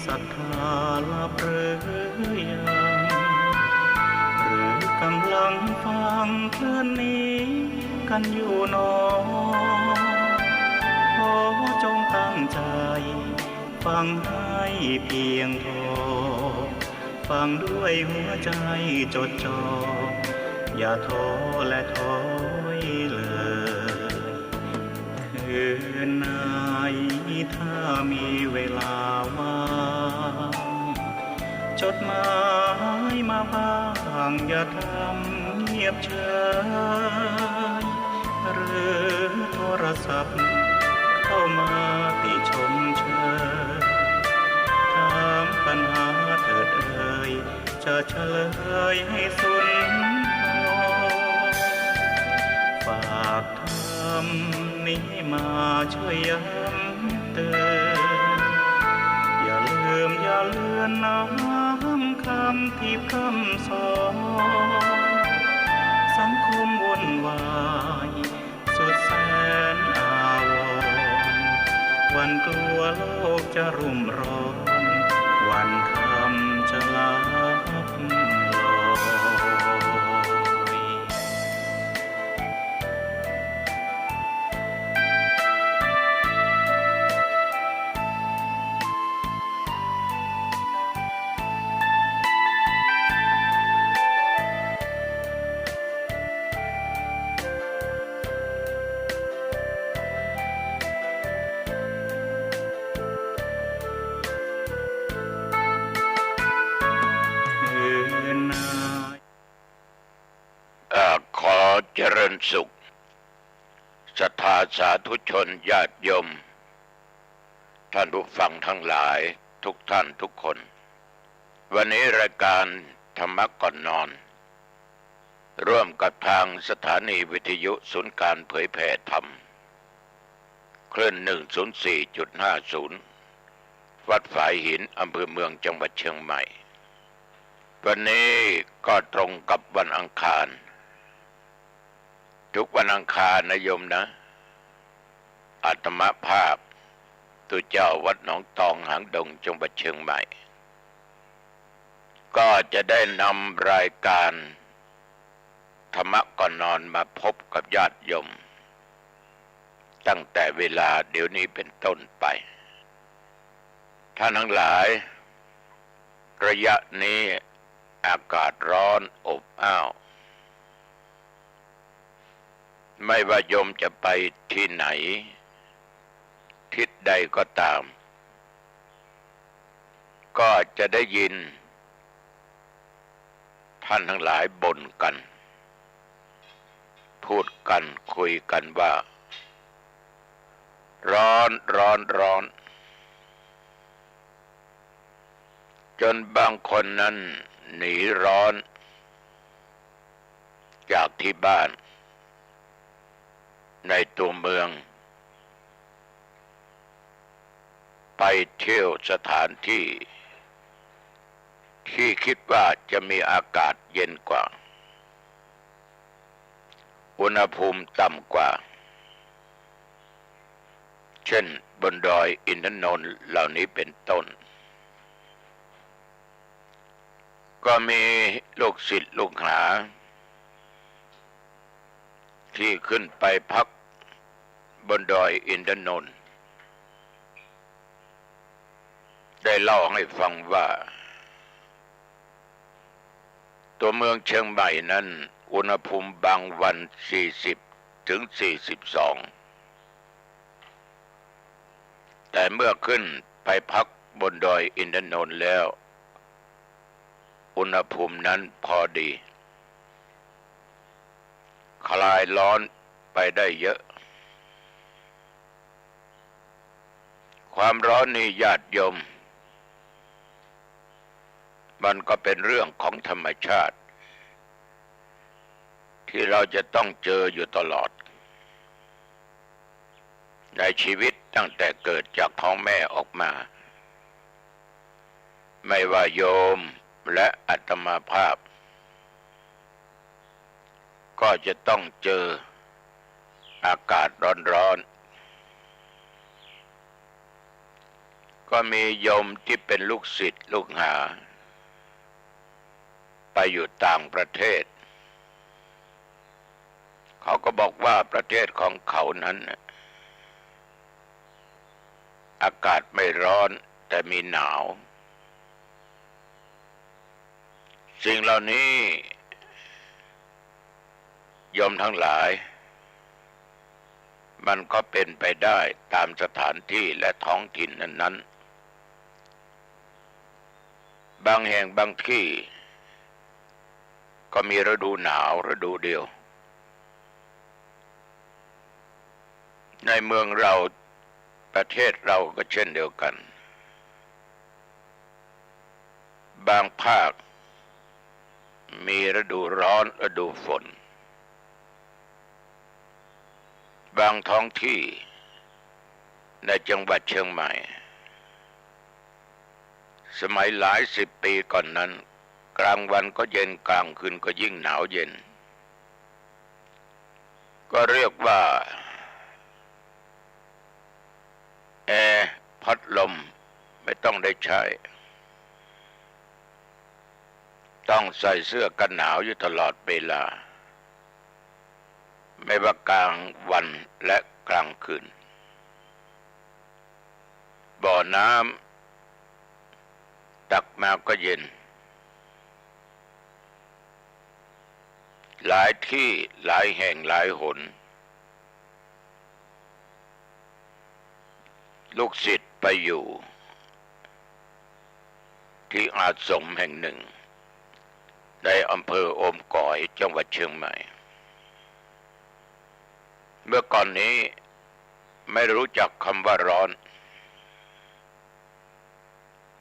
ศรัทธาลับหรือยังหรือกำลังฟังเพลินนี้กันอยู่หนอขอจงตั้งใจฟังให้เพียงพอฟังด้วยหัวใจจดจ่ออย่าท้อและถอยเลยคืนไหนถ้ามีเวลาว่างจดหมายมาบ้างอย่าทำเงียบเฉยหรือโทรศัพท์เข้ามาติชมเชยถามปัญหาเถิดเอ่ยจะเฉลยให้สุนทรฝากทำนี้มาช่วยย้ำเตือนอย่าลืมอย่าเลือนน้ำคำที่คำสอนสังคมวุ่นวายสุดแสนอาวรณ์วันกลัวโลกจะรุ่มร้อนวันคำจะลับลอยขอเจริญสุขศรัทธาสาธุชนญาติโยมท่านผู้ฟังทั้งหลายทุกท่านทุกคนวันนี้รายการธรรมะก่อนนอนร่วมกับทางสถานีวิทยุศูนย์การเผยแผ่ธรรมคลื่น 104.50 วัดฝายหินอำเภอเมืองจังหวัดเชียงใหม่วันนี้ก็ตรงกับวันอังคารทุกวันอังคารนะโยมนะอาตมาภาพตุเจ้าวัดหนองตองหางดงจังหวัดเชียงใหม่ก็จะได้นำรายการธรรมะก่อนนอนมาพบกับญาติโยมตั้งแต่เวลาเดี๋ยวนี้เป็นต้นไปท่านทั้งหลายระยะนี้อากาศร้อนอบอ้าวไม่ว่าโยมจะไปที่ไหนทิศใดก็ตามก็จะได้ยินท่านทั้งหลายบ่นกันพูดกันคุยกันว่าร้อนร้อนร้อนจนบางคนนั้นหนีร้อนจากที่บ้านในตัวเมืองไปเที่ยวสถานที่ที่คิดว่าจะมีอากาศเย็นกว่าอุณหภูมิต่ำกว่าเช่นบนดอยอินทนนท์เหล่านี้เป็นต้นก็มีลูกศิษย์ลูกหาที่ขึ้นไปพักบนดอยอินทนนท์ได้เล่าให้ฟังว่าตัวเมืองเชียงใหม่นั้นอุณหภูมิบางวัน40 ถึง 42แต่เมื่อขึ้นไปพักบนดอยอินทนนท์แล้วอุณหภูมินั้นพอดีคลายร้อนไปได้เยอะความร้อนนี่ญาติโยมมันก็เป็นเรื่องของธรรมชาติที่เราจะต้องเจออยู่ตลอดในชีวิตตั้งแต่เกิดจากท้องแม่ออกมาไม่ว่าโยมและอาตมาภาพก็จะต้องเจออากาศร้อนๆ ก็มีโยมที่เป็นลูกศิษย์ลูกหาไปอยู่ต่างประเทศเขาก็บอกว่าประเทศของเขานั้นอากาศไม่ร้อนแต่มีหนาวสิ่งเหล่านี้โยมทั้งหลายมันก็เป็นไปได้ตามสถานที่และท้องถิ่นนั้นๆบางแห่งบางที่ก็มีฤดูหนาวฤดูเดียวในเมืองเราประเทศเราก็เช่นเดียวกันบางภาคมีฤดูร้อนฤดูฝนบางท้องที่ในจังหวัดเชียงใหม่สมัยหลายสิบปีก่อนนั้นกลางวันก็เย็นกลางคืนก็ยิ่งหนาวเย็นก็เรียกว่าแอร์พัดลมไม่ต้องได้ใช้ต้องใส่เสื้อกันหนาวอยู่ตลอดเวลาไม่ว่ากลางวันและกลางคืนบ่อน้ำตักมาก็เย็นหลายที่หลายแห่งหลายหนลูกศิษย์ไปอยู่ที่อาสมแห่งหนึ่งในอำเภอโอมก่อยจังหวัดเชียงใหม่เมื่อก่อนนี้ไม่รู้จักคำว่าร้อน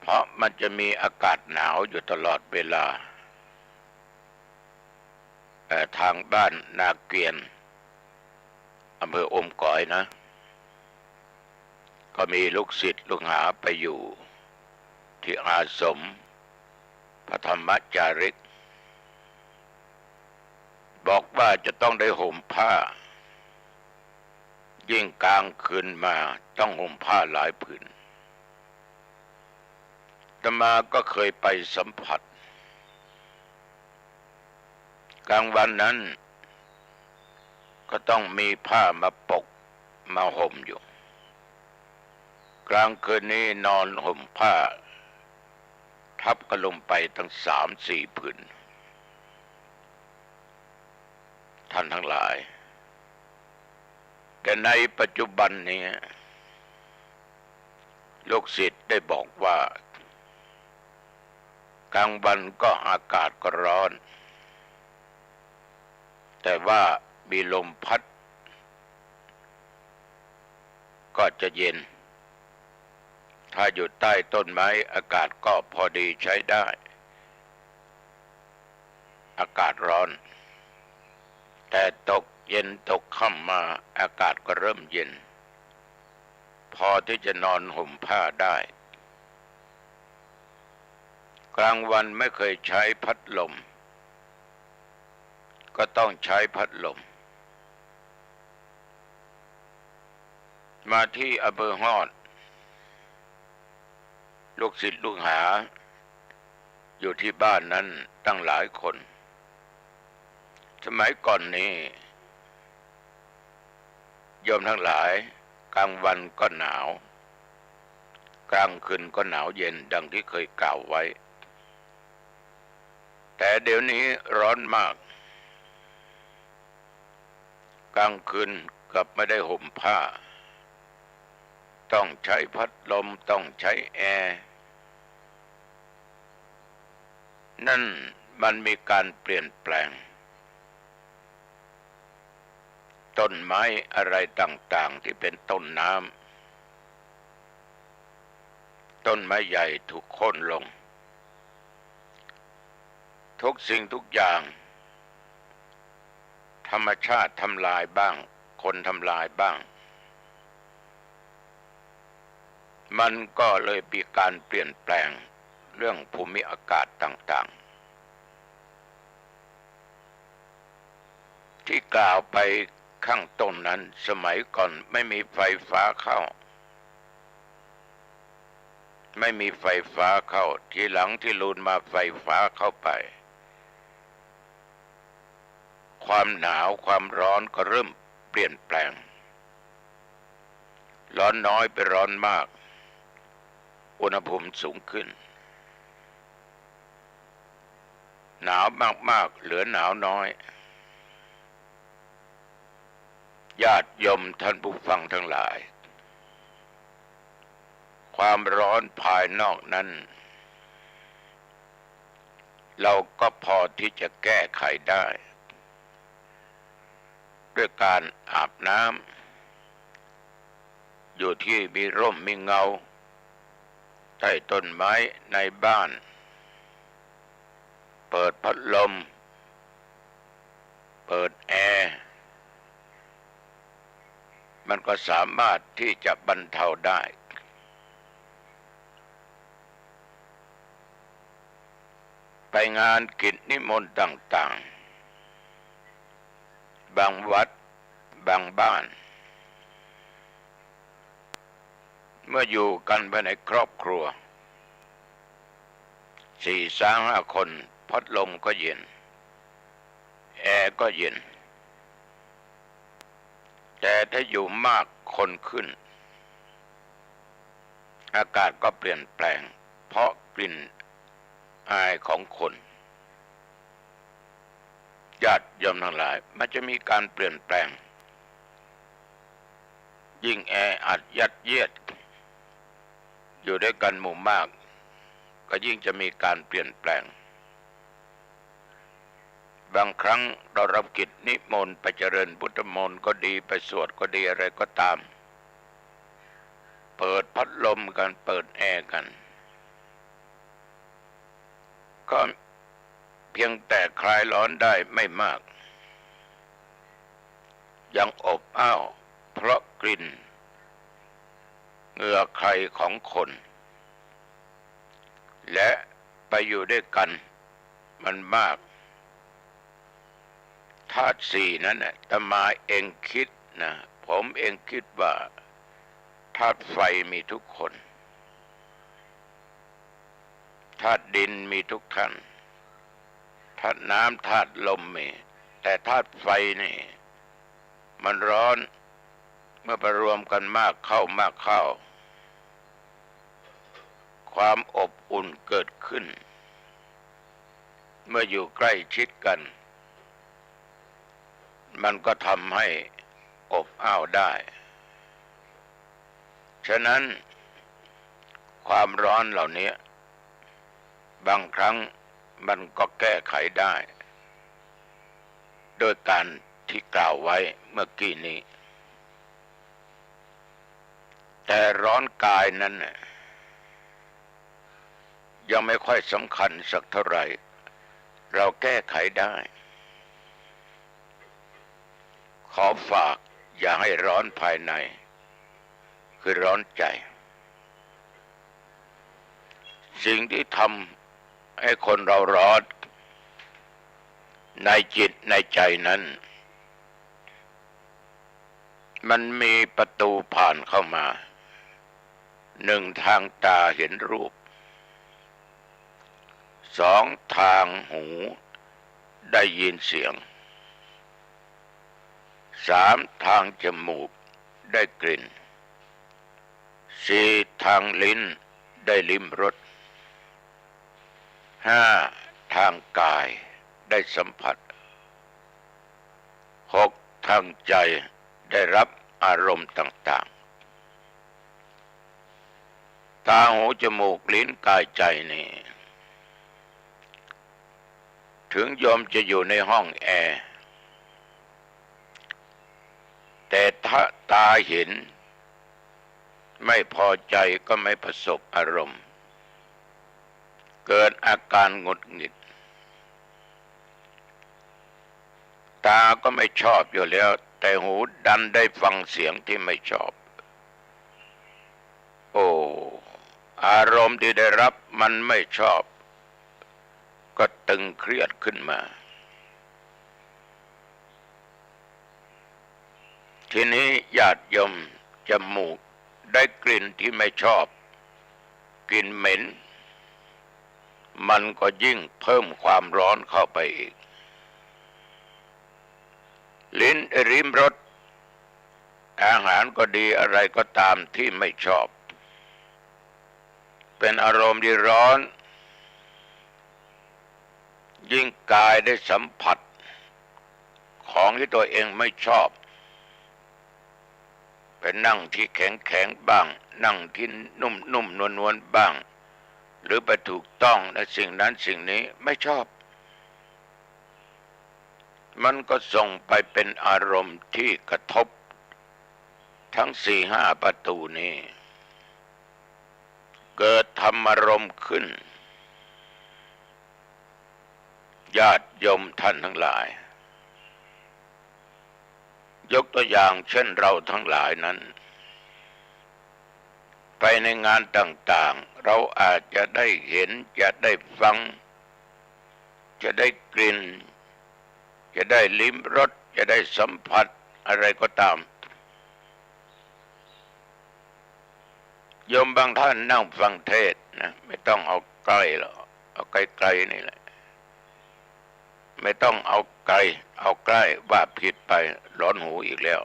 เพราะมันจะมีอากาศหนาวอยู่ตลอดเวลาทางบ้านนาเกวียนอำเภอโอมก่อยนะก็มีลูกศิษย์ลูกหาไปอยู่ที่อาสมพระธรรมจาริกบอกว่าจะต้องได้ห่มผ้ายิ่งกลางคืนมาต้องห่มผ้าหลายผืนอาตมาก็เคยไปสัมผัสกลางวันนั้นก็ต้องมีผ้ามาปกมาห่มอยู่กลางคืนนี้นอนห่มผ้าทับกันลงไปทั้ง3-4 ผืนท่านทั้งหลายแต่ในปัจจุบันนี้ลูกศิษย์ได้บอกว่ากลางวันก็อากาศก็ร้อนแต่ว่ามีลมพัดก็จะเย็นถ้าอยู่ใต้ต้นไม้อากาศก็พอดีใช้ได้อากาศร้อนแต่ตกเย็นตกค่ำมาอากาศก็เริ่มเย็นพอที่จะนอนห่มผ้าได้กลางวันไม่เคยใช้พัดลมก็ต้องใช้พัดลมมาที่อำเภอฮอดลูกศิษย์ลูกหาอยู่ที่บ้านนั้นตั้งหลายคนสมัยก่อนนี้โยมทั้งหลายกลางวันก็หนาวกลางคืนก็หนาวเย็นดังที่เคยกล่าวไว้แต่เดี๋ยวนี้ร้อนมากกลางคืนกลับไม่ได้ห่มผ้าต้องใช้พัดลมต้องใช้แอร์นั่นมันมีการเปลี่ยนแปลงต้นไม้อะไรต่างๆที่เป็นต้นน้ำต้นไม้ใหญ่ถูกโค่นลงทุกสิ่งทุกอย่างธรรมชาติทำลายบ้างคนทำลายบ้างมันก็เลยมีการเปลี่ยนแปลงเรื่องภูมิอากาศต่างๆที่กล่าวไปข้างต้นนั้นสมัยก่อนไม่มีไฟฟ้าเข้า ไม่มีไฟฟ้าเข้าทีหลังที่ลูนมาไฟฟ้าเข้าไปความหนาวความร้อนก็เริ่มเปลี่ยนแปลงร้อนน้อยไปร้อนมากอุณหภูมิสูงขึ้นหนาวมากๆเหลือหนาวน้อยญาติโยมท่านผู้ฟังทั้งหลายความร้อนภายนอกนั้นเราก็พอที่จะแก้ไขได้ด้วยการอาบน้ำอยู่ที่มีร่มมีเงาใต้ต้นไม้ในบ้านเปิดพัดลมเปิดแอร์มันก็สามารถที่จะบรรเทาได้ไปงานกิจนิมนต์ต่างๆบางวัดบางบ้านเมื่ออยู่กันภายในครอบครัว4-5 คนพัดลมก็เย็นแอร์ก็เย็นแต่ถ้าอยู่มากคนขึ้นอากาศก็เปลี่ยนแปลงเพราะกลิ่นอายของคนญาติโยมทั้งหลายมันจะมีการเปลี่ยนแปลงยิ่งแออัดยัดเยียดอยู่ด้วยกันหมู่มากก็ยิ่งจะมีการเปลี่ยนแปลงบางครั้งเรารับกิจนิมนต์ไปเจริญพุทธมนต์ก็ดีไปสวดก็ดีอะไรก็ตามเปิดพัดลมกันเปิดแอร์กันก็เพียงแต่คลายร้อนได้ไม่มากยังอบอ้าวเพราะกลิ่นเหงื่อใครของคนและไปอยู่ด้วยกันมันมากธาตุสี่นั้นน่ะอาตมาเองคิดนะผมเองคิดว่าธาตุไฟมีทุกคนธาตุดินมีทุกท่านธาตุน้ำธาตุลมมีแต่ธาตุไฟนี่มันร้อนเมื่อไปรวมกันมากเข้าความอบอุ่นเกิดขึ้นเมื่ออยู่ใกล้ชิดกันมันก็ทำให้อบอ้าวได้ฉะนั้นความร้อนเหล่านี้บางครั้งมันก็แก้ไขได้โดยการที่กล่าวไว้เมื่อกี้นี้แต่ร้อนกายนั้นยังไม่ค่อยสำคัญสักเท่าไหร่เราแก้ไขได้ขอฝากอย่าให้ร้อนภายในคือร้อนใจสิ่งที่ทำให้คนเราร้อนในจิตในใจนั้นมันมีประตูผ่านเข้ามา1ทางตาเห็นรูป2ทางหูได้ยินเสียง3ทางจมูกได้กลิ่น4ทางลิ้นได้ลิ้มรส5ทางกายได้สัมผัส6ทางใจได้รับอารมณ์ต่างๆตาหูจมูกลิ้นกายใจนี่ถึงโยมจะอยู่ในห้องแอร์แต่ถ้าตาเห็นไม่พอใจก็ไม่ประสบอารมณ์เกิดอาการหงุดหงิดตาก็ไม่ชอบอยู่แล้วแต่หูดันได้ฟังเสียงที่ไม่ชอบโอ้อารมณ์ที่ได้รับมันไม่ชอบก็ตึงเครียดขึ้นมาทีนี้ญาติโยมจมูกได้กลิ่นที่ไม่ชอบ กลิ่นเหม็นมันก็ยิ่งเพิ่มความร้อนเข้าไปอีกลิ้นริมรสอาหารก็ดีอะไรก็ตามที่ไม่ชอบเป็นอารมณ์ที่ร้อนยิ่งกายได้สัมผัสของที่ตัวเองไม่ชอบไปนั่งที่แข็งๆบ้างนั่งที่นุ่มๆนวลๆบ้างหรือไปถูกต้องในสิ่งนั้นสิ่งนี้ไม่ชอบมันก็ส่งไปเป็นอารมณ์ที่กระทบทั้ง4-5ประตูนี้เกิดธรรมารมณ์ขึ้นญาติโยมท่านทั้งหลายยกตัวอย่างเช่นเราทั้งหลายนั้นไปในงานต่างๆเราอาจจะได้เห็นจะได้ฟังจะได้กลิ่นจะได้ลิ้มรสจะได้สัมผัสอะไรก็ตามโยมบางท่านนั่งฟังเทศนะไม่ต้องเอาใกล้หรอกเอาไกลๆนี่แหละไม่ต้องเอาไกลเอาใกล้ว่าผิดไปร้อนหูอีกแล้ว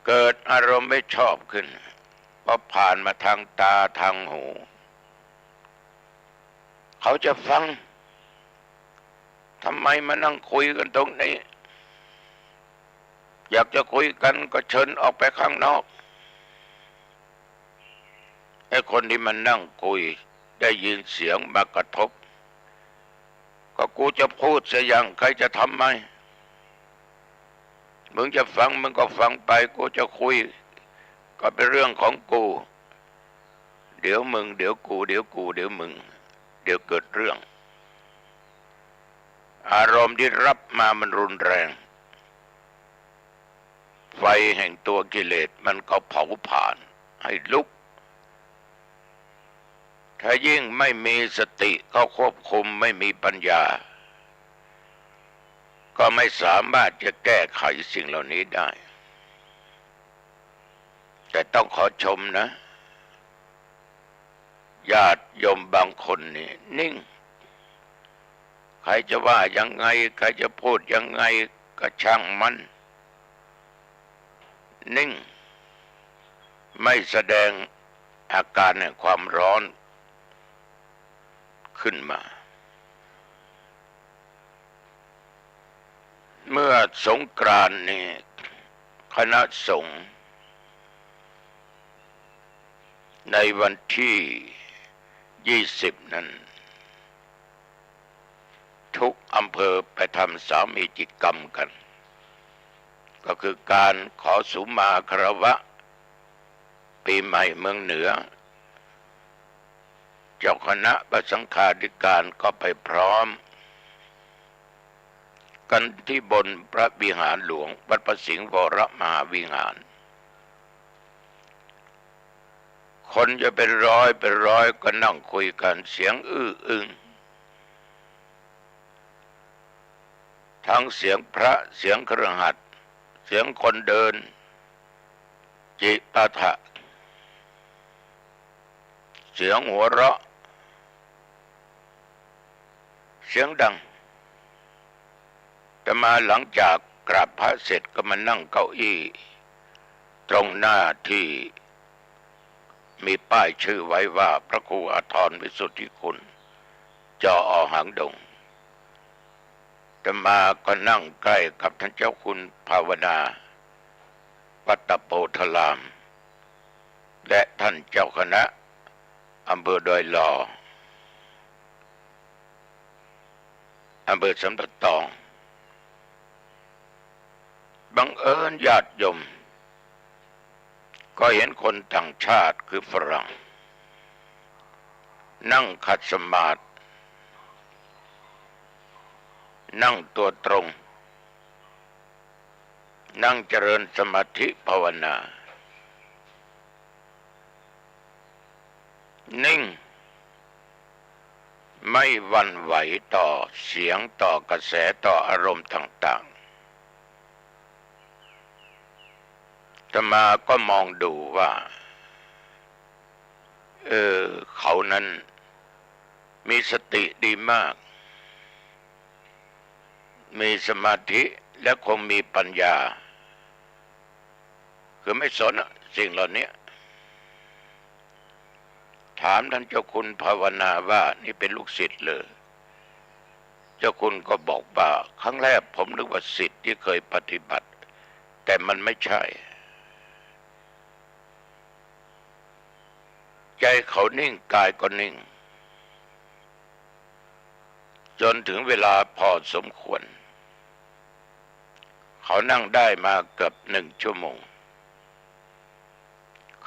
เกิดอารมณ์ไม่ชอบขึ้นพอผ่านมาทางตาทางหูเขาจะฟังทำไมมานั่งคุยกันตรงนี้อยากจะคุยกันก็เชิญออกไปข้างนอกไอ้คนที่มันนั่งคุยได้ยินเสียงมากระทบก็กูจะพูดเสียอย่างใครจะทำไหมมึงจะฟังมึงก็ฟังไปกูจะคุยก็เป็นเรื่องของกูเดี๋ยวมึงเดี๋ยวกูเดี๋ยวกูเดี๋ยวมึงเดี๋ยวเกิดเรื่องอารมณ์ที่รับมามันรุนแรงไฟแห่งตัวกิเลสมันก็เผาผลาญให้ลุกถ้ายิ่งไม่มีสติเข้าควบคุมไม่มีปัญญาก็ไม่สามารถจะแก้ไขสิ่งเหล่านี้ได้แต่ต้องขอชมนะญาติโยมบางคนนี่นิ่งใครจะว่ายังไงใครจะพูดยังไงก็ช่างมันนิ่งไม่แสดงอาการแห่งความร้อนขึ้นมาเมื่อสงกรานต์นี่คณะสงฆ์ในวันที่20นั้นทุกอำเภอไปทำสามีจิกรรมกันก็คือการขอสุมาคารวะปีใหม่เมืองเหนือเจ้าคณะพระสังฆาธิการก็ไปพร้อมกันที่บนพระวิหารหลวงวัดพระสิงห์วรมหาวิหารคนจะเป็นร้อยก็นั่งคุยกันเสียงอื้ออึงทั้งเสียงพระเสียงเครื่องหัตถ์เสียงคนเดินจิปาถะเสียงหัวเราะเสียงดังแต่มาหลังจากกราบพระเสร็จก็มานั่งเก้าอี้ตรงหน้าที่มีป้ายชื่อไว้ว่าพระครูอาทรวิสุทธิคุณจออหางดงแต่มาก็นั่งใกล้กับท่านเจ้าคุณภาวนาวัดตะโพธารามและท่านเจ้าคณะอำเภอดอยหล่ออำเภอสำนักตองบังเอิญญาติโยมก็เห็นคนต่างชาติคือฝรั่งนั่งขัดสมาธินั่งตัวตรงนั่งเจริญสมาธิภาวนานิ่งไม่หวั่นไหวต่อเสียงต่อกระแสต่ออารมณ์ต่างๆอาตมาก็มองดูว่า เออเขานั้นมีสติดีมากมีสมาธิและคงมีปัญญาคือไม่สนสิ่งเหล่านี้ถามท่านเจ้าคุณภาวนาว่านี่เป็นลูกศิษย์เลยเจ้าคุณก็บอกว่าครั้งแรกผมนึกว่าศิษย์ที่เคยปฏิบัติแต่มันไม่ใช่ใจเขานิ่งกายก็นิ่งจนถึงเวลาพอสมควรเขานั่งได้มาเกือบ1 ชั่วโมง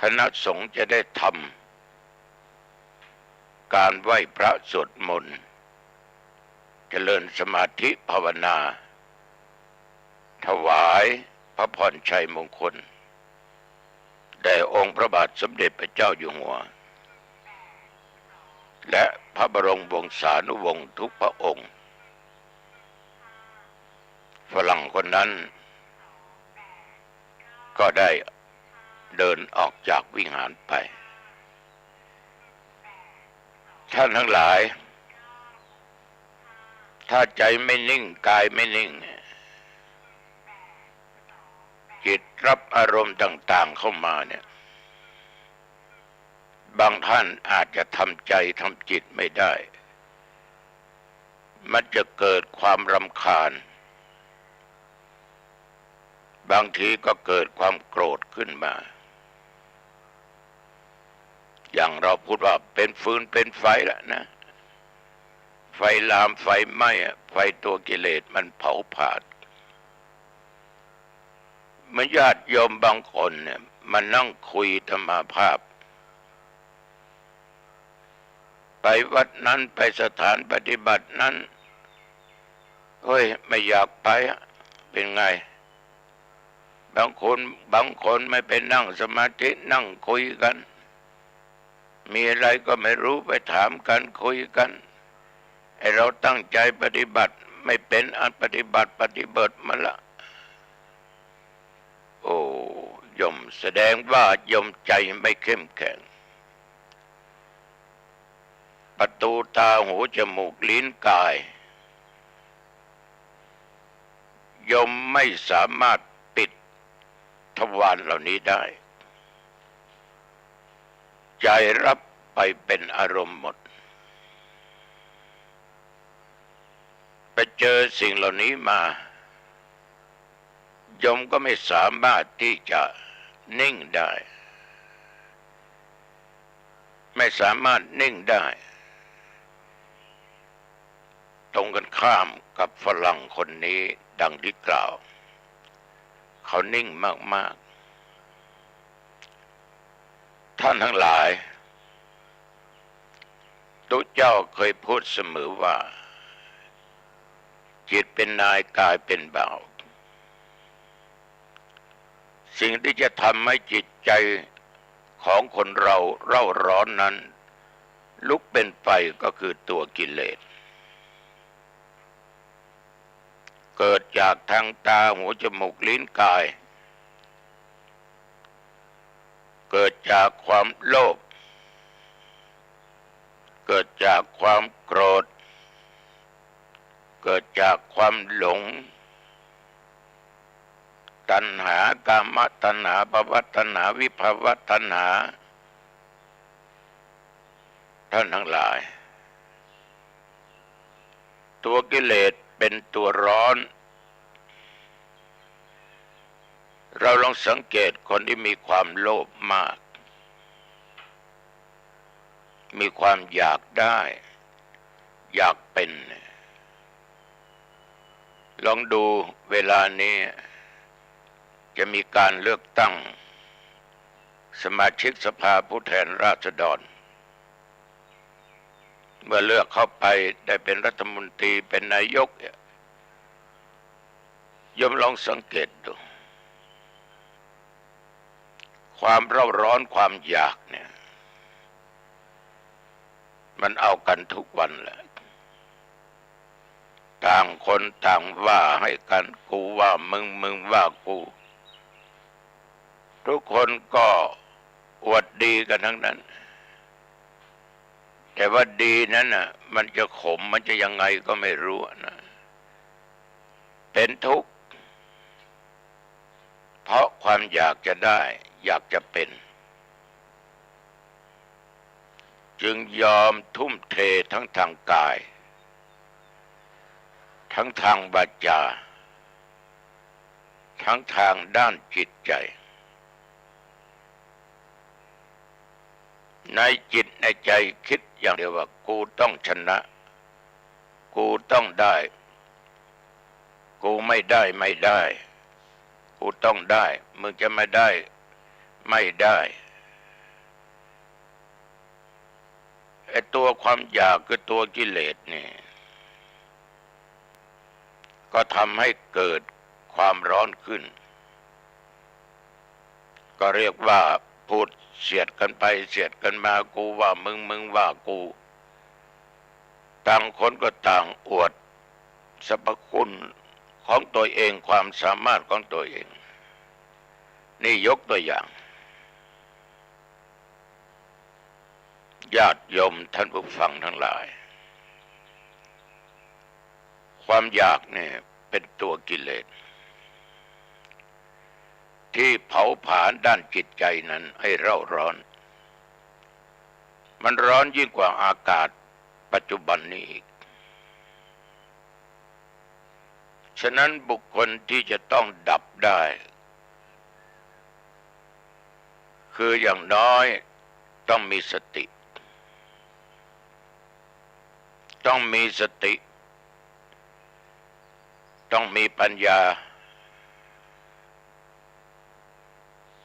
คณะสงฆ์จะได้ทำการไหว้พระสวดมนต์เจริญสมาธิภาวนาถวายพระพรชัยมงคลแด่องค์พระบาทสมเด็จพระเจ้าอยู่หัวและพระบรมวงศานุวงศ์ทุกพระองค์ฝรั่งคนนั้นก็ได้เดินออกจากวิหารไปท่านทั้งหลายถ้าใจไม่นิ่งกายไม่นิ่งจิตรับอารมณ์ต่างๆเข้ามาเนี่ยบางท่านอาจจะทำใจทำจิตไม่ได้มันจะเกิดความรำคาญบางทีก็เกิดความโกรธขึ้นมาอย่างเราพูดว่าเป็นฟืนเป็นไฟแล้วนะไฟลามไฟไหม้ไฟตัวกิเลสมันเผาผลาญมันญาติโยมบางคนเนี่ยมันนั่งคุยธรรมาภาพไปวัดนั้นไปสถานปฏิบัตินั้นเฮ้ยไม่อยากไปเป็นไงบางคนไม่ไปนั่งสมาธินั่งคุยกันมีอะไรก็ไม่รู้ไปถามกันคุยกันไอเราตั้งใจปฏิบัติไม่เป็นอันปฏิบัติมาละโอ้ยมแสดงว่ายมใจไม่เข้มแข็งประตูตาหูจมูกลิ้นกายยมไม่สามารถปิดทวารเหล่านี้ได้ใจรับไปเป็นอารมณ์หมดไปเจอสิ่งเหล่านี้มายมก็ไม่สามารถที่จะนิ่งได้ไม่สามารถนิ่งได้ตรงกันข้ามกับฝรั่งคนนี้ดังที่กล่าวเขานิ่งมากๆท่านทั้งหลายตุเจ้าเคยพูดเสมอว่าจิตเป็นนายกายเป็นบ่าวสิ่งที่จะทำให้จิตใจของคนเราเร่าร้อนนั้นลุกเป็นไฟก็คือตัวกิเลสเกิดจากทางตาหูจมูกลิ้นกายเกิดจากความโลภเกิดจากความโกรธเกิดจากความหลงตัณหากามตัณหาภวตัณหาวิภวตัณหาท่านทั้งหลายตัวกิเลสเป็นตัวร้อนเราลองสังเกตคนที่มีความโลภมากมีความอยากได้อยากเป็นลองดูเวลานี้จะมีการเลือกตั้งสมาชิกสภาผู้แทนราษฎรเมื่อเลือกเข้าไปได้เป็นรัฐมนตรีเป็นนายกยมลองสังเกตดูความเร่าร้อนความอยากเนี่ยมันเอากันทุกวันแหละต่างคนต่างว่าให้กันกูว่ามึงว่ากูทุกคนก็อวดดีกันทั้งนั้น แต่ว่าดีนั้นน่ะมันจะขมมันจะยังไงก็ไม่รู้นะเป็นทุกข์เพราะความอยากจะได้อยากจะเป็นจึงยอมทุ่มเททั้งทางกายทั้งทางวาจาทั้งทางด้านจิตใจในจิตในใจคิดอย่างเดียวว่ากูต้องชนะกูต้องได้กูไม่ได้ไม่ได้กูต้องได้มึงจะไม่ได้ไม่ได้ไอ้ตัวความอยากคือตัวกิเลสนี่ก็ทำให้เกิดความร้อนขึ้นก็เรียกว่าพูดเสียดกันไปเสียดกันมากูว่ามึงมึงว่ากูต่างคนก็ต่างอวดสรรพคุณของตัวเองความสามารถของตัวเองนี่ยกตัวอย่างญาติโยมท่านผู้ฟังทั้งหลายความอยากเนี่ยเป็นตัวกิเลสที่เผาผลาญด้านจิตใจนั้นให้เร่าร้อนมันร้อนยิ่งกว่าอากาศปัจจุบันนี้อีกฉะนั้นบุคคลที่จะต้องดับได้คืออย่างน้อยต้องมีสติต้องมีสติต้องมีปัญญา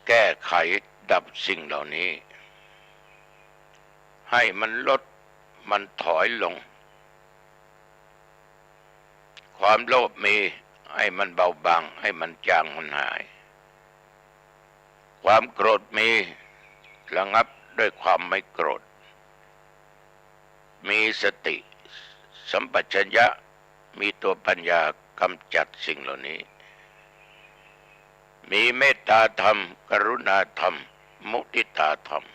แก้ไขดับสิ่งเหล่านี้ให้มันลดมันถอยลงความโลภมีให้มันเบาบางให้มันจางมันหายความโกรธมีระงับด้วยความไม่โกรธมีสติสัมปชัญญะมีตัวปัญญากำจัดสิ่งเหล่านี้มีเมตตาธรรมกรุณาธรรมมุทิตาธรรม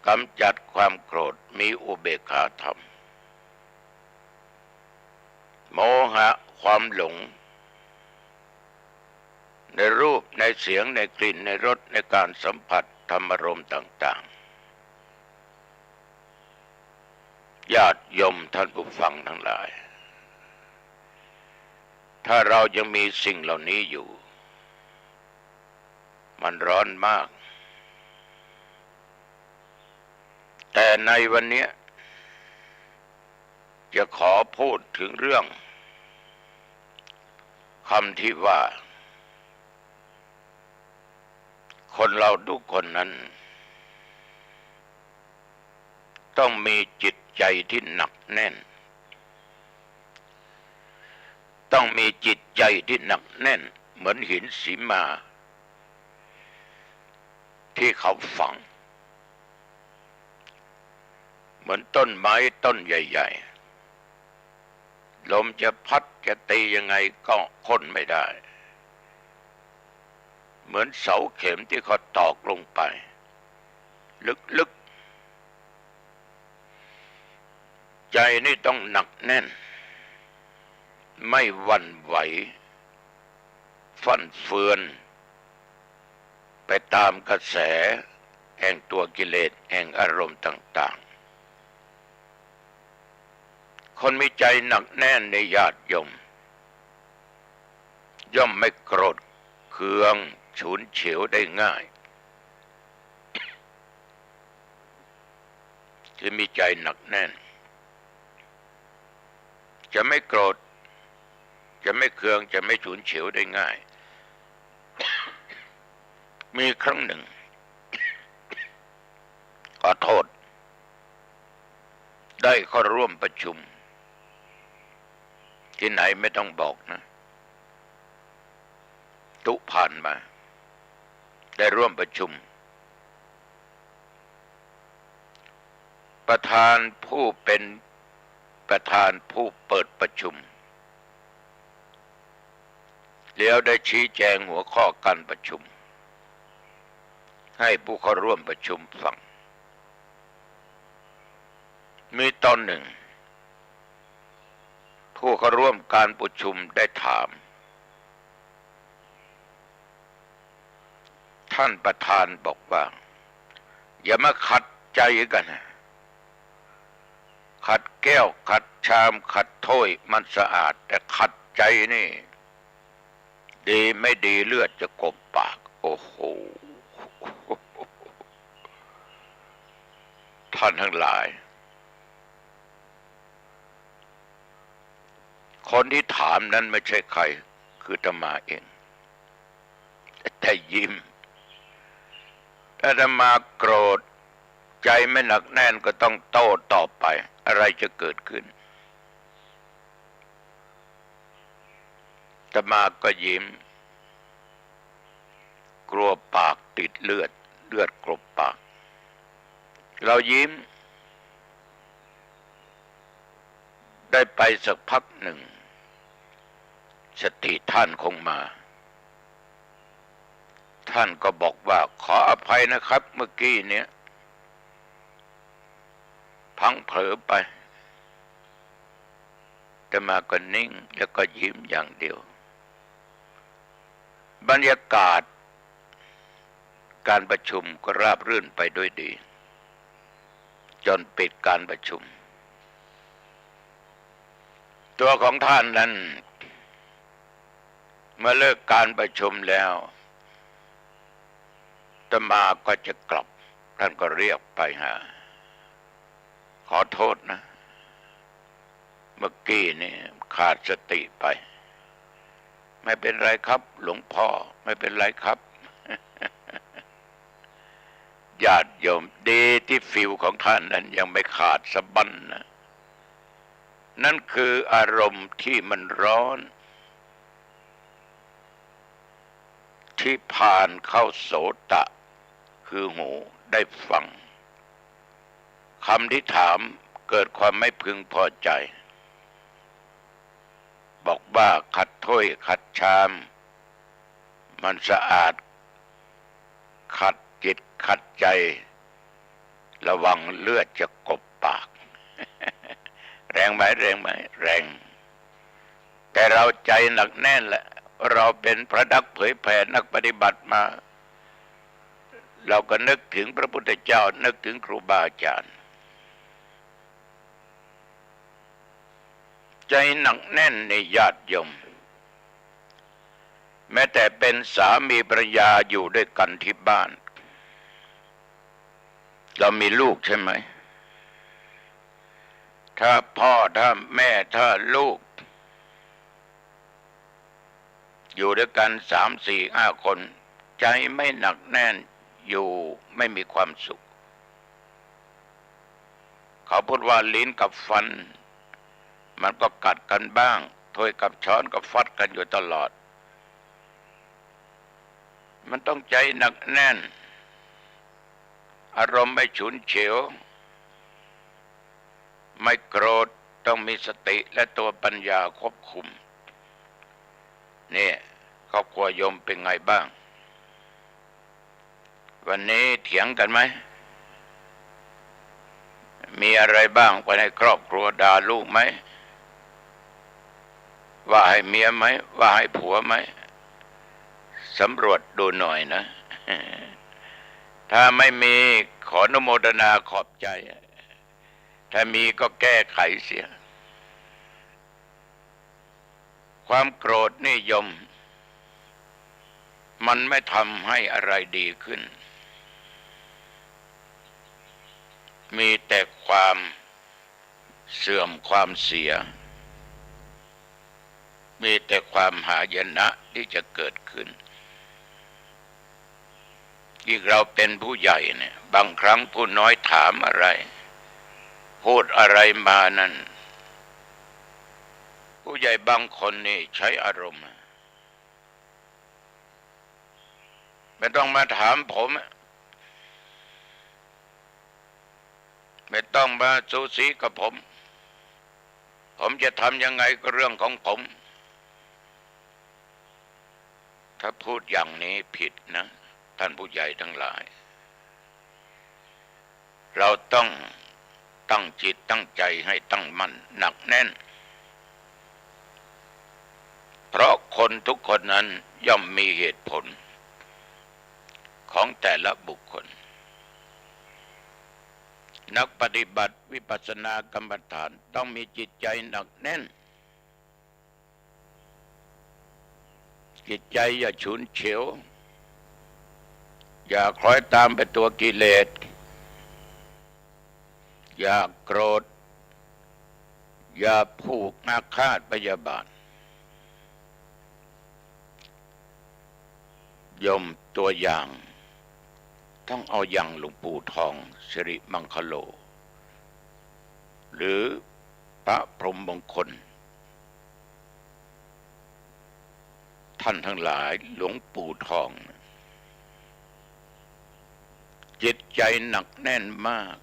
กำจัดความโกรธมีอุเบกขาธรรมโมหะความหลงในรูปในเสียงในกลิ่นในรสในการสัมผัสธรรมารมณ์ต่างๆญาติโยมท่านผู้ฟังทั้งหลายถ้าเรายังมีสิ่งเหล่านี้อยู่มันร้อนมากแต่ในวันนี้จะขอพูดถึงเรื่องคำที่ว่าคนเราทุกคนนั้นต้องมีจิตใจที่หนักแน่นต้องมีจิตใจที่หนักแน่นเหมือนหินสีมาที่เขาฝังเหมือนต้นไม้ต้นใหญ่ๆลมจะพัดจะตียังไงก็ค้นไม่ได้เหมือนเสาเข็มที่เขาตอกลงไปลึกๆใจนี่ต้องหนักแน่นไม่หวั่นไหวฟั่นเฟือนไปตามกระแสแห่งตัวกิเลสแห่งอารมณ์ต่างๆคนมีใจหนักแน่นในญาติโยมย่อมไม่โกรธเคืองฉุนเฉียวได้ง่ายที่มีใจหนักแน่นจะไม่โกรธจะไม่เคืองจะไม่ฉุนเฉียวได้ง่ายมีครั้งหนึ่งขอโทษได้เข้าร่วมประชุมที่ไหนไม่ต้องบอกนะตุผ่านมาได้ร่วมประชุมประธานผู้เป็นประธานผู้เปิดประชุมแล้วได้ชี้แจงหัวข้อการประชุมให้ผู้เข้าร่วมประชุมฟัง มีตอนหนึ่งผู้เข้าร่วมการประชุมได้ถามท่านประธานบอกว่าอย่ามาขัดใจกันขัดแก้วขัดชามขัดถ้วยมันสะอาดแต่ขัดใจนี่ดีไม่ดีเลือดจะกบปากโอ้โหท่านทั้งหลายคนที่ถามนั้นไม่ใช่ใครคืออาตมาเองแต่ยิ้มถ้าอาตมาโกรธใจไม่หนักแน่นก็ต้องโต้ตอบไปอะไรจะเกิดขึ้นอาตมาก็ยิ้มกลัวปากติดเลือดกลบปากเรายิ้มได้ไปสักพักหนึ่งสติท่านคงมาท่านก็บอกว่าขออภัยนะครับเมื่อกี้เนี้ยพังเผลอไปแต่มาก็นิ่งแล้วก็ยิ้มอย่างเดียวบรรยากาศการประชุมก็ราบรื่นไปด้วยดีจนปิดการประชุมตัวของท่านนั้นเมื่อเลิกการประชุมแล้วอาตมาก็จะกลับท่านก็เรียกไปหาขอโทษนะเมื่อกี้นี่ขาดสติไปไม่เป็นไรครับหลวงพ่อไม่เป็นไรครับญาติโยมดีที่ฟิลของท่านนั้นยังไม่ขาดสะบั้นนะนั่นคืออารมณ์ที่มันร้อนที่ผ่านเข้าโสตะคือหูได้ฟังคำที่ถามเกิดความไม่พึงพอใจบอกว่าขัดถ้วยขัดชามมันสะอาดขัดจิตขัดใจระวังเลือดจะกบปากแรงไหมแรงแต่เราใจหนักแน่นแหละเราเป็นพระนักเผยแผ่นักปฏิบัติมาเราก็นึกถึงพระพุทธเจ้านึกถึงครูบาอาจารย์ใจหนักแน่นในญาติโยมแม้แต่เป็นสามีภรรยาอยู่ด้วยกันที่บ้านเรามีลูกใช่ไหมถ้าพ่อถ้าแม่ถ้าลูกอยู่ด้วยกัน3-4-5 คนใจไม่หนักแน่นอยู่ไม่มีความสุขเขาพูดว่าลิ้นกับฟันมันก็กัดกันบ้างถ้วยกับช้อนก็ฟัดกันอยู่ตลอดมันต้องใจหนักแน่นอารมณ์ไม่ฉุนเฉียวไม่โกรธต้องมีสติและตัวปัญญาควบคุมนี่ครอบครัวโยมเป็นไงบ้างวันนี้เถียงกันไหมมีอะไรบ้างภายในครอบครัวด่าลูกไหมว่าให้เมียไหมว่าให้ผัวไหมสำรวจดูหน่อยนะถ้าไม่มีขออนุโมทนาขอบใจถ้ามีก็แก้ไขเสียความโกรธนิยมมันไม่ทำให้อะไรดีขึ้นมีแต่ความเสื่อมความเสียมีแต่ความหายนะที่จะเกิดขึ้นยิ่งเราเป็นผู้ใหญ่เนี่ยบางครั้งผู้น้อยถามอะไรพูดอะไรมานั่นผู้ใหญ่บางคนนี่ใช้อารมณ์ไม่ต้องมาถามผมไม่ต้องมาสูสีกับผมจะทำยังไงก็เรื่องของผมถ้าพูดอย่างนี้ผิดนะท่านผู้ใหญ่ทั้งหลายเราต้อง ตั้งจิตตั้งใจให้ตั้งมั่นหนักแน่นเพราะคนทุกคนนั้นย่อมมีเหตุผลของแต่ละบุคคลนักปฏิบัติวิปัสสนากรรมฐานต้องมีจิตใจหนักแน่นจิตใจอย่าฉุนเฉียวอย่าคล้อยตามไปตัวกิเลสอย่าโกรธอย่าผูกอาฆาตพยาบาทยมตัวอย่างต้องเอาอย่างหลวงปู่ทองสิริมังคโลหรือพระพรหมมงคลท่านทั้งหลายหลวงปู่ทองจิตใจหนักแน่นมาก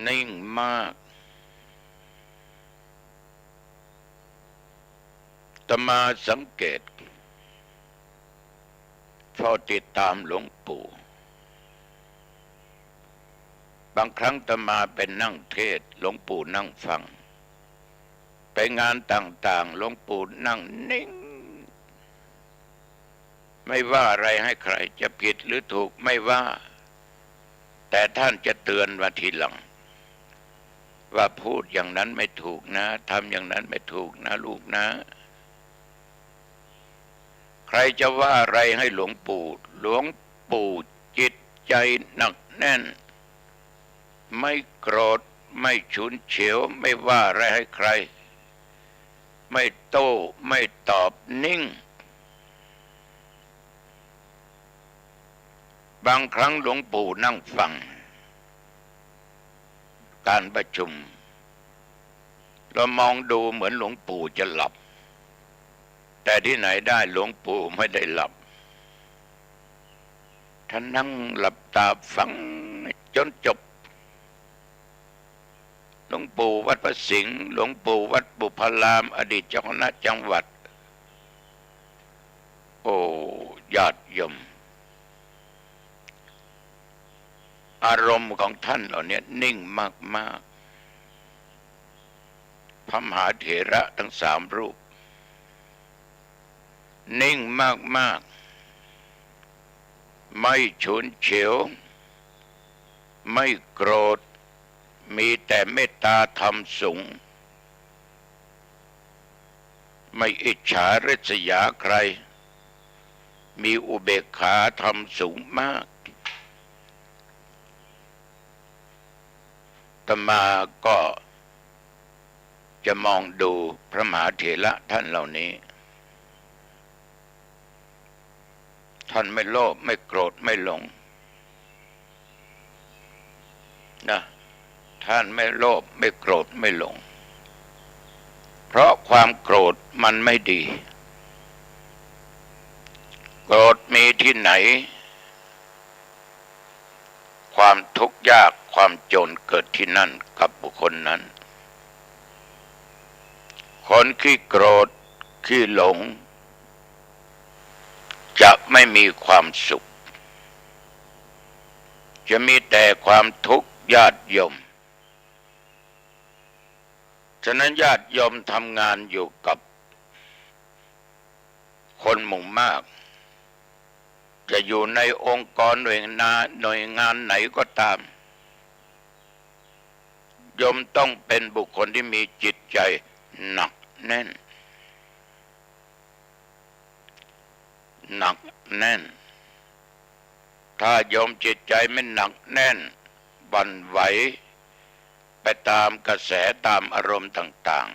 นิ่งมากอาตมาสังเกตเฝ้าติดตามหลวงปู่บางครั้งอาตมาเป็นนั่งเทศน์หลวงปู่นั่งฟังไปงานต่างๆหลวงปู่นั่งนิ่งไม่ว่าอะไรให้ใครจะผิดหรือถูกไม่ว่าแต่ท่านจะเตือนมาทีหลังว่าพูดอย่างนั้นไม่ถูกนะทำอย่างนั้นไม่ถูกนะลูกนะใครจะว่าอะไรให้หลวงปู่จิตใจหนักแน่นไม่โกรธไม่ฉุนเฉียวไม่ว่าอะไรให้ใครไม่โต้ไม่ตอบนิ่งบางครั้งหลวงปู่นั่งฟังการประชุมเรามองดูเหมือนหลวงปู่จะหลับแต่ที่ไหนได้หลวงปู่ไม่ได้หลับท่านนั่งหลับตาฟังจนจบหลวงปู่วัดพระสิงห์หลวงปู่วัดบุพารามอดีตเจ้าคณะจังหวัดโอ้ญาติโยมอารมณ์ของท่านเหล่านี้นิ่งมากๆพระมหาเถระทั้ง3 รูปนิ่งมากๆไม่ฉุนเฉียวไม่โกรธมีแต่เมตตาธรรมสูงไม่อิจฉาริษยาใครมีอุเบกขาธรรมสูงมากอาตมาก็จะมองดูพระมหาเถระท่านเหล่านี้ท่านไม่โลภไม่โกรธไม่หลงนะท่านไม่โลภไม่โกรธไม่หลงเพราะความโกรธมันไม่ดีโกรธมีที่ไหนความทุกข์ยากความจนเกิดที่นั่นกับบุคคลนั้นคนขี้โกรธขี้หลงจะไม่มีความสุขจะมีแต่ความทุกข์ญาติโยมฉะนั้นญาติโยมทำงานอยู่กับคนหมู่มากจะอยู่ในองค์กรหน่วยงานไหนก็ตามโยมต้องเป็นบุคคลที่มีจิตใจหนักแน่นถ้าโยมจิตใจไม่หนักแน่นหวั่นไหวไปตามกระแสตามอารมณ์ต่าง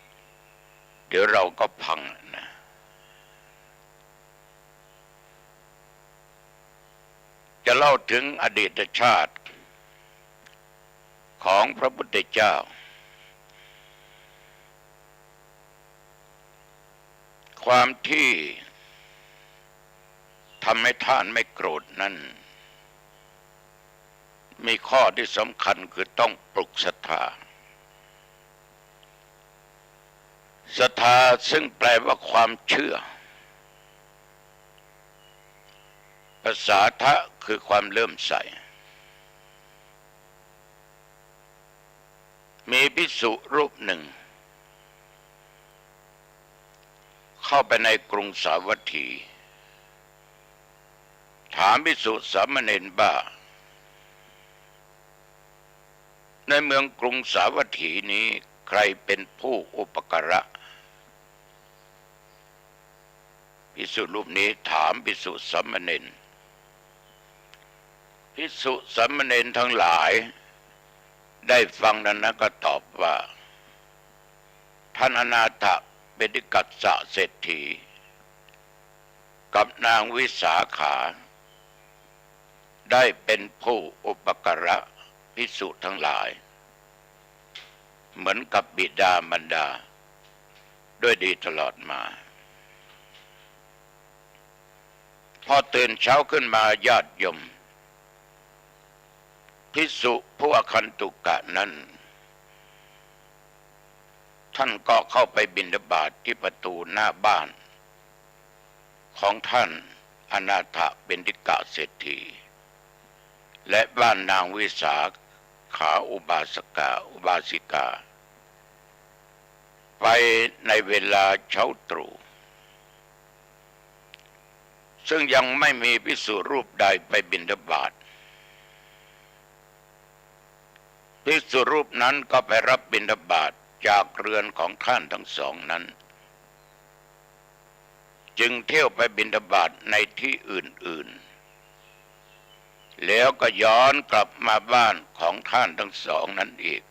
ๆเดี๋ยวเราก็พังนะจะเล่าถึงอดีตชาติของพระพุทธเจ้าความที่ทำให้ท่านไม่โกรธนั้นมีข้อที่สำคัญคือต้องปลุกศรัทธาซึ่งแปลว่าความเชื่อภาษาทะคือความเลื่อมใส มีภิกษุรูปหนึ่งเข้าไปในกรุงสาวัตถีถามภิกษุสามเณรว่าในเมืองกรุงสาวัตถีนี้ใครเป็นผู้อุปการะภิกษุรูปนี้ถามภิกษุสามเณรภิกษุสามเณรทั้งหลายได้ฟังนั้นก็ตอบว่าท่านอนาถเบดิกัสสะเศรษฐีกับนางวิสาขาได้เป็นผู้อุปการะภิกษุทั้งหลายเหมือนกับบิดามารดาด้วยดีตลอดมาพอตื่นเช้าขึ้นมาญาติโยมภิกษุผู้อคันตุกะนั้นท่านก็เข้าไปบิณฑบาตที่ประตูหน้าบ้านของท่านอนาถเบดิกะเศรษฐีและบ้านนางวิสาขาอุบาสิกาไปในเวลาเช้าตรู่ซึ่งยังไม่มีภิกษุรูปใดไปบิณฑบาตภิกษุรูปนั้นก็ไปรับบิณฑบาตจากเรือนของท่านทั้งสองนั้นจึงเที่ยวไปบิณฑบาตในที่อื่นๆแล้วก็ย้อนกลับมาบ้านของท่านทั้งสองนั้นอีก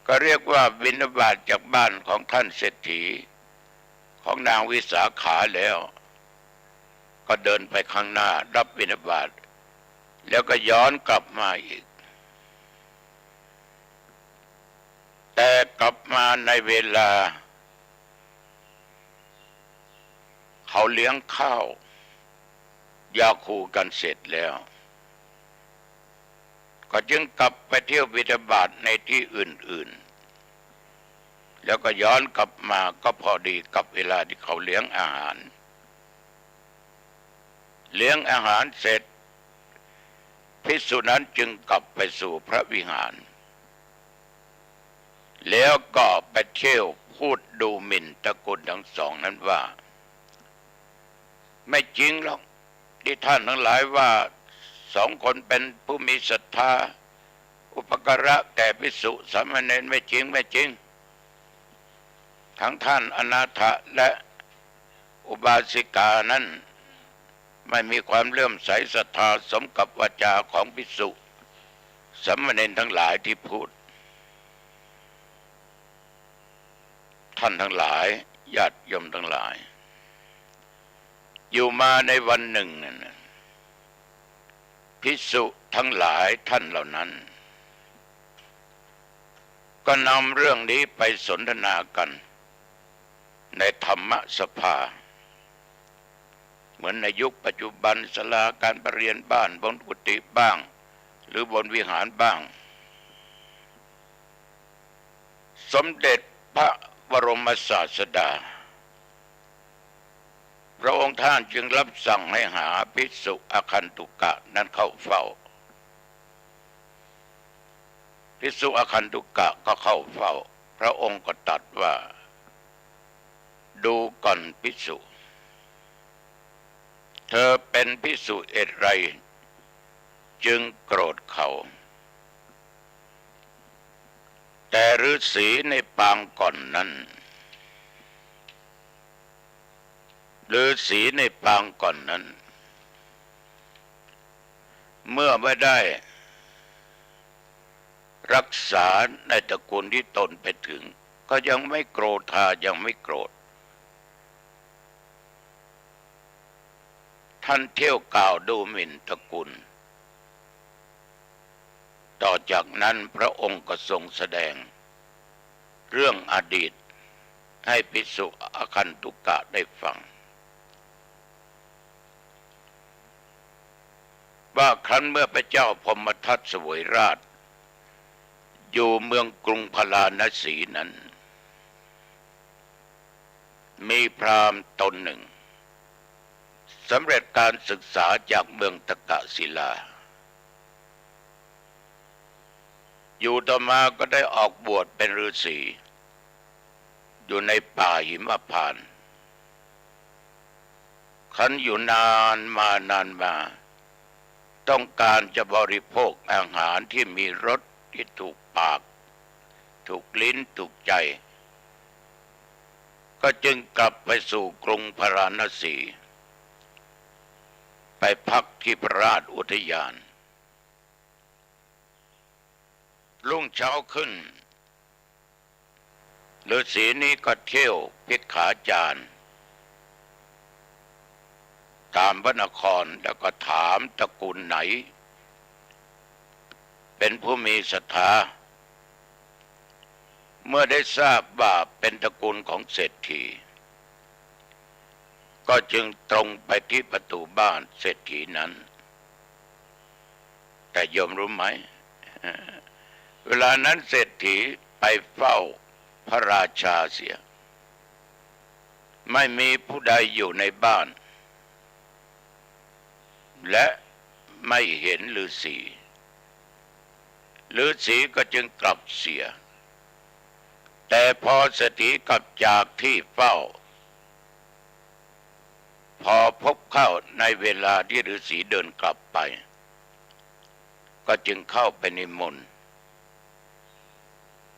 ก็เรียกว่าบิณฑบาตจากบ้านของท่านเศรษฐีของนางวิสาขาแล้วก็เดินไปข้างหน้ารับบิณฑบาตแล้วก็ย้อนกลับมาอีกแต่กลับมาในเวลาเขาเลี้ยงข้าวยาคูกันเสร็จแล้วก็จึงกลับไปเที่ยวบิณฑบาตในที่อื่นๆแล้วก็ย้อนกลับมาก็พอดีกับเวลาที่เขาเลี้ยงอาหารเสร็จภิกษุนั้นจึงกลับไปสู่พระวิหารแล้วก็ไปเที่ยวพูดดูหมิ่นตระกูลทั้งสองนั้นว่าไม่จริงหรอกที่ท่านทั้งหลายว่าสองคนเป็นผู้มีศรัทธาอุปการะแก่ภิกษุสามเณรไม่จริงทั้งท่านอนาถและอุบาสิกานั้นไม่มีความเลื่อมใสศรัทธาสมกับวาจาของภิกษุสามเณรทั้งหลายที่พูดท่านทั้งหลายญาติโยมทั้งหลายอยู่มาในวันหนึ่งภิกษุทั้งหลายท่านเหล่านั้นก็นำเรื่องนี้ไปสนทนากันในธรรมสภาเหมือนในยุคปัจจุบันศาลาการประเรียนบ้านบนกุฏิบ้างหรือบนวิหารบ้างสมเด็จพระบรมศาสดาพระองค์ท่านจึงรับสั่งให้หาภิกษุอคันตุกะนั้นเข้าเฝ้าภิกษุอคันตุกะก็เข้าเฝ้าพระองค์ก็ตรัสว่าดูก่อนภิกษุเธอเป็นภิกษุเหตุไรจึงโกรธเขาแต่ฤาษีในปางก่อนนั้นเมื่อไม่ได้รักษาในตระกูลที่ตนไปถึงก็ยังไม่โกรธยังไม่โกรธท่านเที่ยวกล่าวดูหมิ่นตระกูลต่อจากนั้นพระองค์ก็ทรงแสดงเรื่องอดีตให้ภิกษุอคันตุกะได้ฟังว่าครั้นเมื่อพระเจ้าพมทัตเสวยราชอยู่เมืองกรุงพาราณสีนั้นมีพราหมณ์ตนหนึ่งสำเร็จการศึกษาจากเมืองตกศิลา อยู่ต่อมาก็ได้ออกบวชเป็นฤาษีอยู่ในป่าหิมพานต์ขันอยู่นานมาต้องการจะบริโภคอาหารที่มีรสที่ถูกปากถูกลิ้นถูกใจก็จึงกลับไปสู่กรุงพาราณสีไปพักที่พระราชอุทยานรุ่งเช้าขึ้นฤาษีนี้ก็เที่ยวภิกขาจารย์ตามพระนครแล้วก็ถามตระกูลไหนเป็นผู้มีศรัทธาเมื่อได้ทราบว่าเป็นตระกูลของเศรษฐีก็จึงตรงไปที่ประตูบ้านเศรษฐีนั้นแต่โยมรู้ไหมเวลานั้นเศรษฐีไปเฝ้าพระราชาเสียไม่มีผู้ใดอยู่ในบ้านและไม่เห็นฤาษีก็จึงกลับเสียแต่พอเศรษฐีกลับจากที่เฝ้าพอพบเข้าในเวลาที่ฤาษีเดินกลับไปก็จึงเข้าไปนิมนต์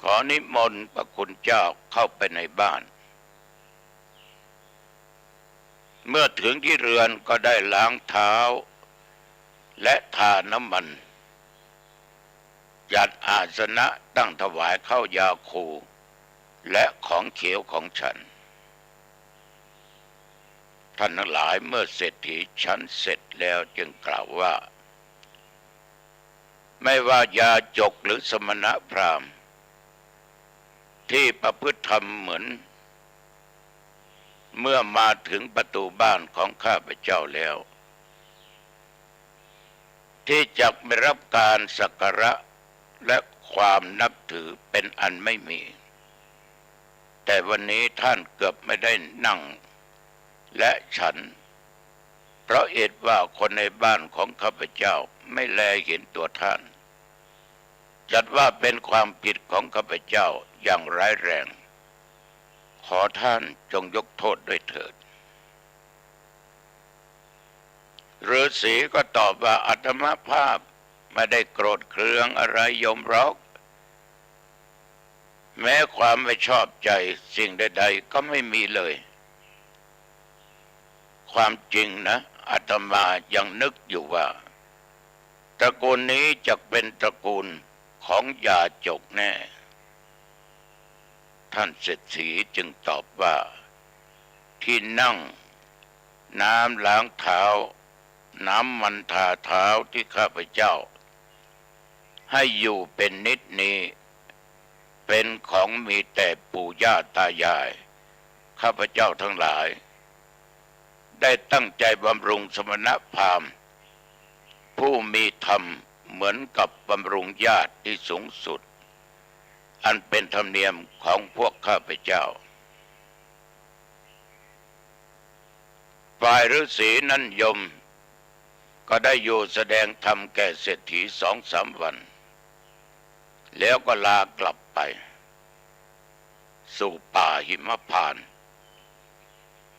ขอนิมนต์พระคุณเจ้าเข้าไปในบ้านเมื่อถึงที่เรือนก็ได้ล้างเท้าและทาน้ำมันจัดอาสนะตั้งถวายข้าวยาคูและของเขียวของฉันท่านทั้งหลายเมื่อเศรษฐีฉันเสร็จแล้วจึงกล่าวว่าไม่ว่ายาจกหรือสมณพราหมณ์ที่ประพฤติธรรมเหมือนเมื่อมาถึงประตูบ้านของข้าพเจ้าแล้วที่จะไม่รับการสักการะและความนับถือเป็นอันไม่มีแต่วันนี้ท่านเกือบไม่ได้นั่งและฉันเพราะเหตุว่าคนในบ้านของข้าพเจ้าไม่แลเห็นตัวท่านจัดว่าเป็นความผิดของข้าพเจ้าอย่างร้ายแรงขอท่านจงยกโทษด้วยเถิดฤาษีก็ตอบว่าอาตมาภาพไม่ได้โกรธเคืองอะไรโยมหรอกแม้ความไม่ชอบใจสิ่งใดๆก็ไม่มีเลยความจริงนะอาตมายังนึกอยู่ว่าตระกูลนี้จะเป็นตระกูลของยาจกแน่ท่านเศรษฐีจึงตอบว่าที่นั่งน้ำล้างเท้าน้ำมันทาเท้าที่ข้าพเจ้าให้อยู่เป็นนิจนี้เป็นของมีแต่ปู่ย่าตายายข้าพเจ้าทั้งหลายได้ตั้งใจบำรุงสมณพราหมณ์ผู้มีธรรมเหมือนกับบำรุงญาติที่สูงสุดอันเป็นธรรมเนียมของพวกข้าพเจ้าฝ่ายฤาษีนั้นยมก็ได้อยู่แสดงธรรมแก่เศรษฐี2-3 วันแล้วก็ลากลับไปสู่ป่าหิมพานต์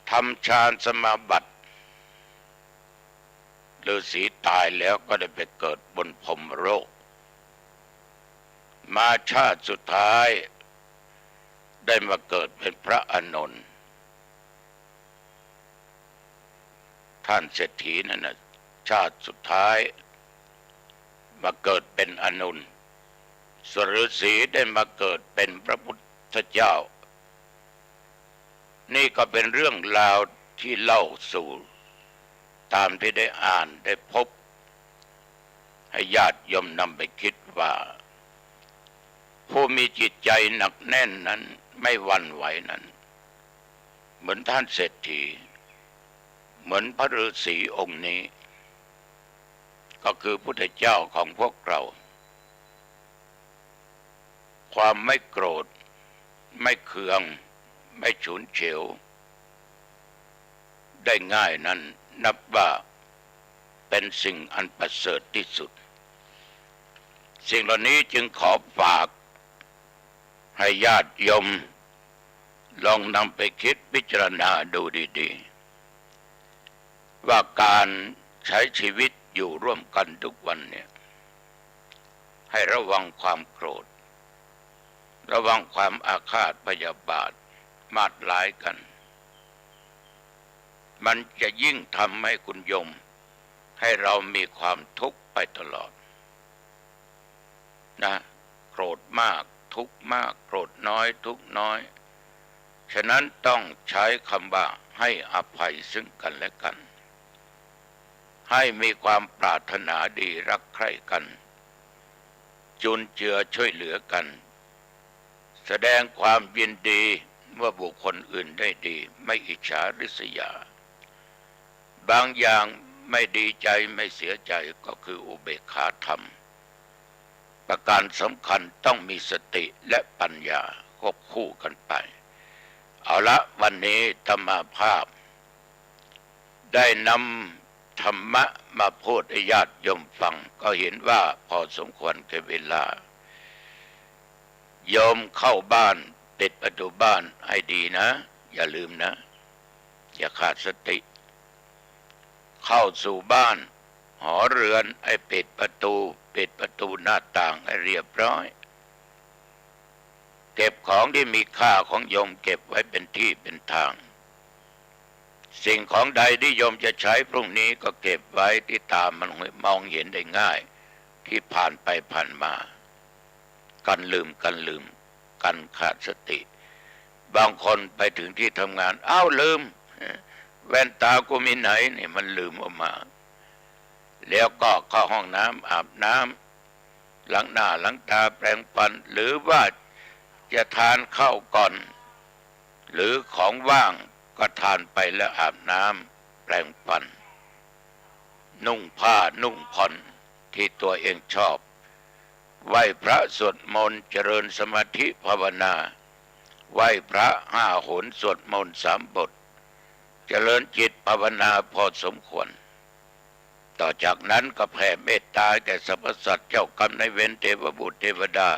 ทำฌานสมาบัติฤาษีตายแล้วก็ได้ไปเกิดบนพรหมโลกมาชาติสุดท้ายได้มาเกิดเป็นพระอานนท์ท่านเศรษฐีนั่นนะชาติสุดท้ายมาเกิดเป็นอานนท์ส่วนฤาษีได้มาเกิดเป็นพระพุทธเจ้านี่ก็เป็นเรื่องราวที่เล่าสู่ตามที่ได้อ่านได้พบให้ญาติโยมนำไปคิดว่าผู้มีจิตใจหนักแน่นนั้นไม่หวั่นไหวนั้นเหมือนท่านเศรษฐีเหมือนพระฤาษีองค์นี้ก็คือพุทธเจ้าของพวกเราความไม่โกรธไม่เคืองไม่ฉุนเฉียวได้ง่ายนั้นนับว่าเป็นสิ่งอันประเสริฐที่สุด สิ่งเหล่านี้จึงขอฝากให้ญาติโยมลองนำไปคิดพิจารณาดูดีๆว่าการใช้ชีวิตอยู่ร่วมกันทุกวันเนี่ยให้ระวังความโกรธระวังความอาฆาตพยาบาทมาดร้ายกันมันจะยิ่งทำให้คุณโยมให้เรามีความทุกข์ไปตลอดนะโกรธมากทุกข์มากโกรธน้อยทุกข์น้อยฉะนั้นต้องใช้คำว่าให้อภัยซึ่งกันและกันให้มีความปรารถนาดีรักใคร่กันจุนเจือช่วยเหลือกันแสดงความยินดีเมื่อบุคคลอื่นได้ดีไม่อิจฉาริษยาบางอย่างไม่ดีใจไม่เสียใจก็คืออุเบกขาธรรมประการสำคัญต้องมีสติและปัญญาควบคู่กันไปเอาละวันนี้ธรรมาภาพได้นำธรรมะมาพูดให้ญาติโยมฟังก็เห็นว่าพอสมควรแก่เวลาโยมเข้าบ้านปิดประตูบ้านให้ดีนะอย่าลืมนะอย่าขาดสติเข้าสู่บ้านหอเรือนให้ปิดประตูหน้าต่างให้เรียบร้อยเก็บของที่มีค่าของโยมเก็บไว้เป็นที่เป็นทางสิ่งของใดที่โยมจะใช้พรุ่งนี้ก็เก็บไว้ที่ตามันมองเห็นได้ง่ายที่ผ่านไปผ่านมากันลืมกันขาดสติบางคนไปถึงที่ทำงานอ้าวลืมแว่นตากูมีไหนนี่มันลืมออกมาแล้วก็เข้าห้องน้ำอาบน้ำล้างหน้าล้างตาแปรงฟันหรือว่าจะทานข้าวก่อนหรือของว่างก็ทานไปแล้วอาบน้ำแปรงฟันนุ่งผ้านุ่งผ่อนที่ตัวเองชอบไหว้พระสวดมนต์เจริญสมาธิภาวนาไหว้พระ5 หนสวดมนต์3 บทเจริญจิตภาวนาพอสมควรต่อจากนั้นก็แผ่เมตตาแก่สรรพสัตว์เจ้ากรรมนายเวรเทวบุตรเทวดา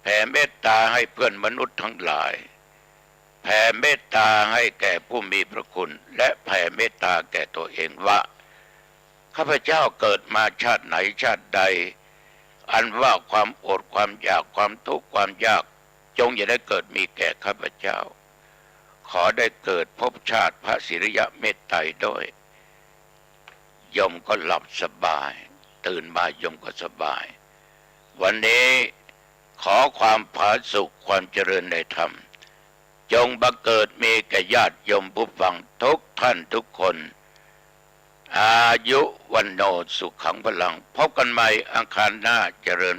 แผ่เมตตาให้เพื่อนมนุษย์ทั้งหลายแผ่เมตตาให้แก่ผู้มีพระคุณและแผ่เมตตาแก่ตัวเองว่าข้าพเจ้าเกิดมาชาติไหนชาติใดอันว่าความอดความอยากความทุกข์ความยากจงอย่าได้เกิดมีแก่ข้าพเจ้าขอได้เกิดภพชาติพระศิริยะเมตไตรด้วยโยมก็หลับสบายตื่นมาโยมก็สบายวันนี้ขอความผาสุกความเจริญในธรรมจงบังเกิดมีแก่ญาติโยมผู้ฟังทุกท่านทุกคนอายุวันโนสุขังพลังพบกันใหม่อังคารหน้าเจริญ